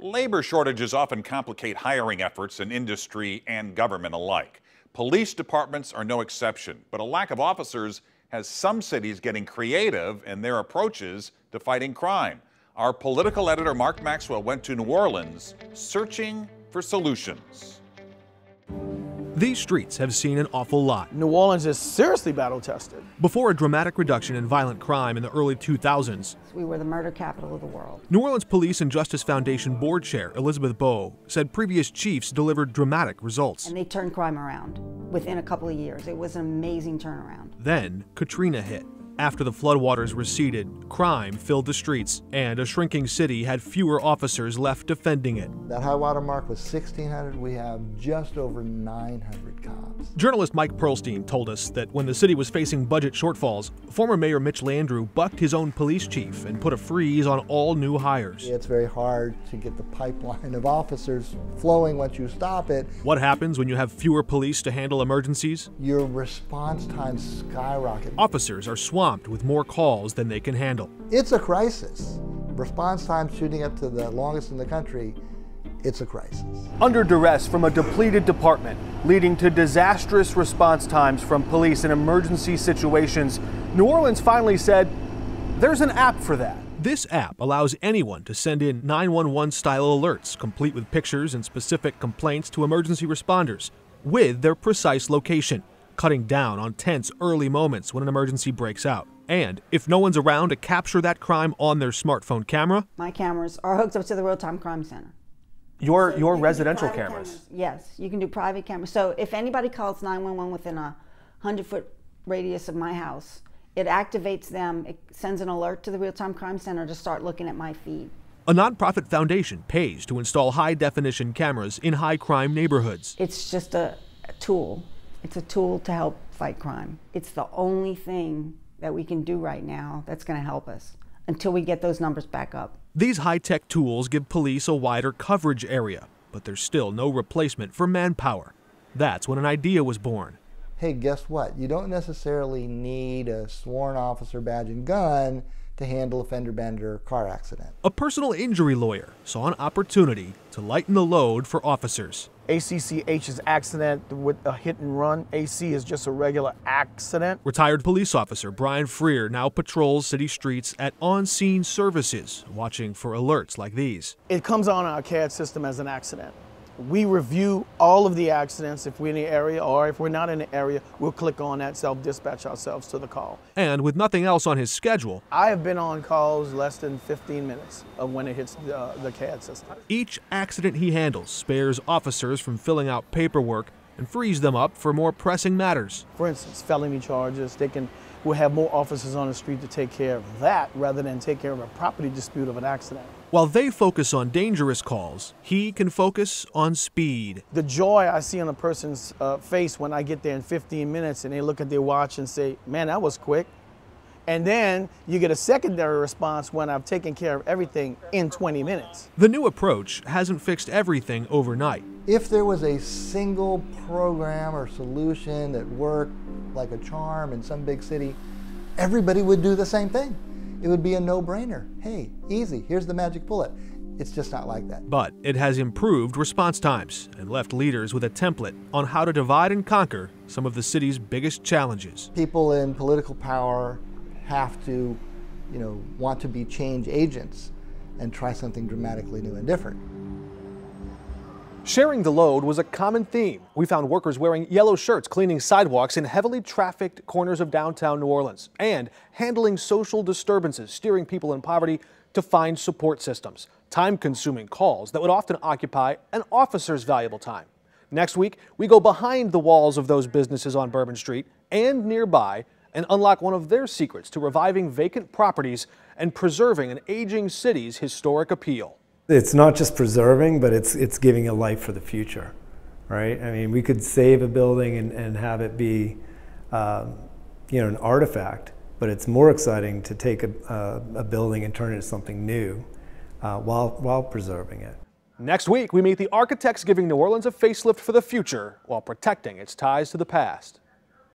Labor shortages often complicate hiring efforts in industry and government alike. Police departments are no exception, but a lack of officers has some cities getting creative in their approaches to fighting crime. Our political editor Mark Maxwell went to New Orleans searching for solutions. These streets have seen an awful lot. New Orleans is seriously battle-tested. Before a dramatic reduction in violent crime in the early 2000s, we were the murder capital of the world. New Orleans Police and Justice Foundation Board Chair Elizabeth Bowe said previous chiefs delivered dramatic results. And they turned crime around within a couple of years. It was an amazing turnaround. Then Katrina hit. After the floodwaters receded, crime filled the streets, and a shrinking city had fewer officers left defending it. That high water mark was 1,600. We have just over 900 cops. Journalist Mike Pearlstein told us that when the city was facing budget shortfalls, former Mayor Mitch Landrieu bucked his own police chief and put a freeze on all new hires. It's very hard to get the pipeline of officers flowing once you stop it. What happens when you have fewer police to handle emergencies? Your response times skyrocket. Officers are swamped with more calls than they can handle. It's a crisis. Response time shooting up to the longest in the country. It's a crisis. Under duress from a depleted department, leading to disastrous response times from police in emergency situations, New Orleans finally said, there's an app for that. This app allows anyone to send in 911-style alerts, complete with pictures and specific complaints to emergency responders, with their precise location, cutting down on tense early moments when an emergency breaks out. And if no one's around to capture that crime on their smartphone camera, my cameras are hooked up to the real-time crime center. Your residential cameras? Yes, you can do private cameras. So if anybody calls 911 within a 100-foot radius of my house, it activates them, it sends an alert to the real-time crime center to start looking at my feed. A nonprofit foundation pays to install high-definition cameras in high-crime neighborhoods. It's just a tool. It's a tool to help fight crime. It's the only thing that we can do right now that's going to help us until we get those numbers back up. These high-tech tools give police a wider coverage area, but there's still no replacement for manpower. That's when an idea was born. Hey, guess what? You don't necessarily need a sworn officer badge and gun to handle a fender bender car accident. A personal injury lawyer saw an opportunity to lighten the load for officers. ACCH's accident with a hit and run. AC is just a regular accident. Retired police officer Brian Freer now patrols city streets at on-scene services, watching for alerts like these. It comes on our CAD system as an accident. We review all of the accidents if we're in the area, or if we're not in the area, we'll click on that, self-dispatch ourselves to the call. And with nothing else on his schedule, I have been on calls less than 15 minutes of when it hits the CAD system. Each accident he handles spares officers from filling out paperwork and frees them up for more pressing matters. For instance, felony charges, we'll have more officers on the street to take care of that rather than take care of a property dispute of an accident. While they focus on dangerous calls, he can focus on speed. The joy I see on a person's face when I get there in 15 minutes and they look at their watch and say, man, that was quick. And then you get a secondary response when I've taken care of everything in 20 minutes. The new approach hasn't fixed everything overnight. If there was a single program or solution that worked like a charm in some big city, everybody would do the same thing. It would be a no-brainer. Hey, easy, here's the magic bullet. It's just not like that. But it has improved response times and left leaders with a template on how to divide and conquer some of the city's biggest challenges. People in political power have to, want to be change agents and try something dramatically new and different. Sharing the load was a common theme. We found workers wearing yellow shirts cleaning sidewalks in heavily trafficked corners of downtown New Orleans and handling social disturbances, steering people in poverty to find support systems. Time-consuming calls that would often occupy an officer's valuable time. Next week, we go behind the walls of those businesses on Bourbon Street and nearby and unlock one of their secrets to reviving vacant properties and preserving an aging city's historic appeal. It's not just preserving, but it's giving a life for the future, right? I mean, we could save a building and have it be, an artifact, but it's more exciting to take a building and turn it into something new while preserving it. Next week, we meet the architects giving New Orleans a facelift for the future while protecting its ties to the past.